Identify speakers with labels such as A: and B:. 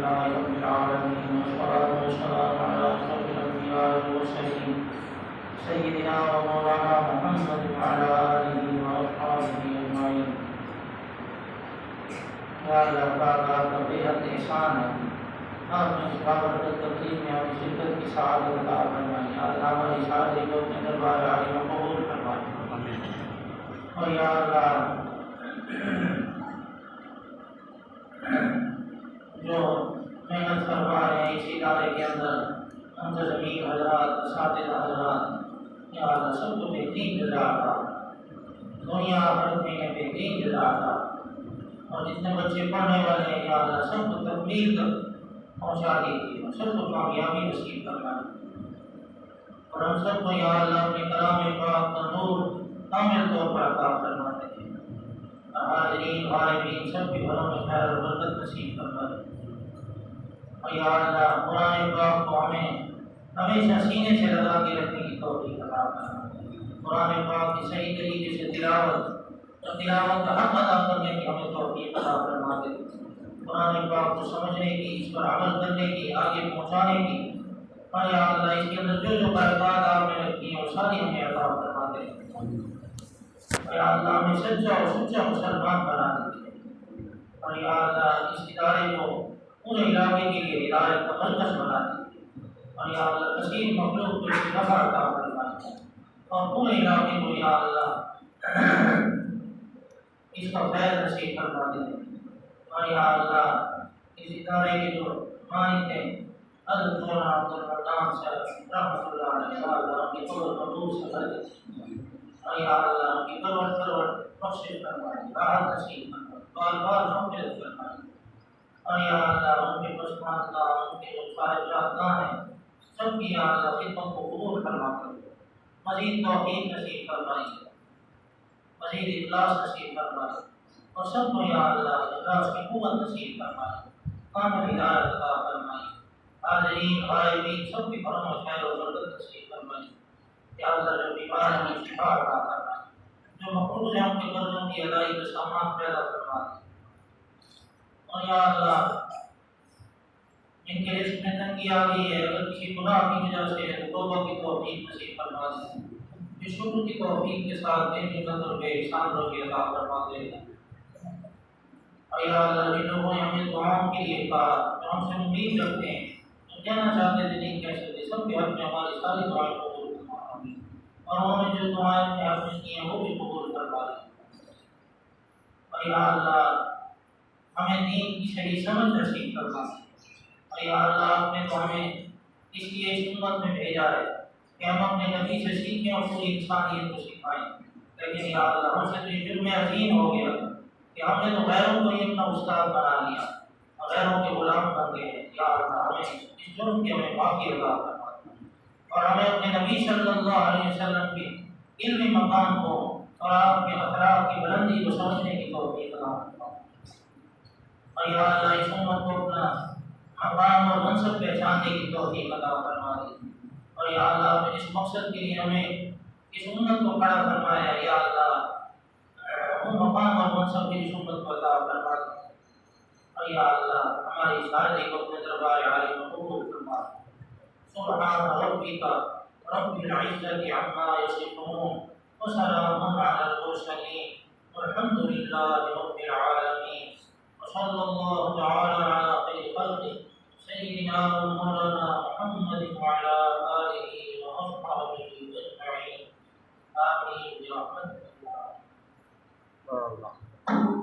A: لله رب العالمين والصلاة والسلام على أشرف الأنبياء والمرسلين سيدنا ومولانا محمد وعلى آله وأصحابه أجمعين. یا اللہ پاک آپ کا بے حد احسان ہے، آپ نے اس بابرکت تقریب میں ہمیں شرکت کی سعادت عطا فرمائی. یا اللہ ہماری شادی کو اپنے دربار عالی میں قبول فرمائے. اور یا اللہ جو محنت فرما رہے ہیں اس ادارے کے اندر منتظمین حضرات، اساتذہ حضرات، یا اللہ سب کو بہترین جزا عطا، دنیا آخرت میں بہترین جزا عطا. اور جتنے بچے پڑھنے والے ہیں یا اللہ سب کو تکمیل تک پہنچا دیجیے، سب کو کامیابی نصیب کرنا. اور ہم سب کو یا اللہ اپنے کلام پاک کا نور کامل طور پر عطا فرما دیجیے. حاضرین غائبین سب کے گھروں میں خیر و برکت نصیب فرما دیجیے. اور یا اللہ قرآن پاک کو ہمیں ہمیشہ سینے سے لگا کے رکھنے کی توفیق عطا فرما. قرآن پاک کی صحیح طریقے سے تلاوت اور تلاوت کا حق ادا کرنے کی ہمیں توفیق عطا فرما دے. قرآن پاک کو سمجھنے کی، اس پر عمل کرنے کی، آگے پہنچانے کی، اور یا اللہ اس کے اندر جو جو برکات آپ نے رکھی ہیں وہ ساری ہمیں عطا فرما دے. اور یا اللہ ہمیں سچا اور سچا مسلمان بنا دیجیے. اور یا اللہ اس ادارے کو پورے علاقے کے لیے ہدایت کا مرکز بنا دیجیے. اور یا اللہ کثیر مخلوق کو اس کی نفع عطا فرمائے. اور پورے علاقے کو یا اللہ اس کا خیر نصیب فرما دیجیے. اور یا اللہ اس ادارے کے جو مالک ہیں حضرت مولانا عبد الرحمان صاحب رحمۃ اللہ علیہ وسلم کی قبر قبول سے کر دیجیے. اور یا اللہ ان کی قبر بخشش فرمائے، راحت نصیب فرمائے، بار بار مغفرت فرمائے. اور یا اللہ ان کے پسماندہ، ان کے جو خواہشات ہیں سب کی یا اللہ خدمت کو قبول فرما کر مزید توفیق نصیب فرمائے، مزید اخلاص نصیب فرمائے. اور سب کو یا اللہ اخلاص کی قوت نصیب فرمائے، کامل ہدایت عطا فرمائے. حاضرین غائبین سب کے گھروں میں خیر و برکت نصیب فرمائے. یا اللہ جو بیمار ہیں انہیں شفا عطا فرمائے، جو مقروض ہیں ان کے قرضوں کی ادائیگی کا سامان پیدا فرما دے. اور یا اللہ جن کے رزق میں تنگی آ گئی ہے، اگر کسی گناہ کی وجہ سے توبہ کی توفیق نصیب فرما دے، جو شکر کی توفیق کے ساتھ بے نعمت اور بے احسان روزی عطا فرما دے. اور یا اللہ جن لوگوں نے ہمیں دعاؤں کے لیے کہا، جو ہم سے امید رکھتے ہیں، جو کہنا چاہتے تھے نہیں کہہ سکتے، سب کے حق میں ہماری ساری دعائیں قبول فرما. اور انہوں نے جو دعائیں اپنے حق میں کی ہیں وہ بھی قبول فرما دے. اور یا اللہ ہمیں دین کی صحیح سمجھ نصیب فرما. اور یا اللہ آپ نے تو ہمیں اس لیے اس امت میں بھیجا ہے کہ ہم اپنے نبی سے سیکھیں اور پوری انسانیت کو سکھائیں. لیکن یا اللہ ہم سے تو یہ جرم عظیم ہو گیا کہ ہم نے تو غیروں کو ہی اپنا استاد بنا لیا اور غیروں کے غلام بن گئے. یا اللہ ہمیں اس جرم کی ہمیں معافی عطا فرما اور ہمیں اپنے نبی صلی اللہ علیہ وسلم کے علمی مقام کو اور آپ کے اخلاق کی بلندی کو سمجھنے کی توفیق عطا فرما. اور یا اللہ اس امت کو اپنا مقام اور منصب پہچاننے کی توفیق عطا فرما دی. اور یا اللہ آپ نے جس مقصد کے لیے ہمیں اس امت کو کھڑا فرمایا ہے، یا اللہ وہ مقام اور منصب کی اس امت کو عطا فرما دی. اور یا اللہ ہماری شادی کو اپنے دربار عالی میں قبول فرما. سبحان ربک رب العزة عما يصفون وسلام على المرسلين والحمد لله رب العالمين.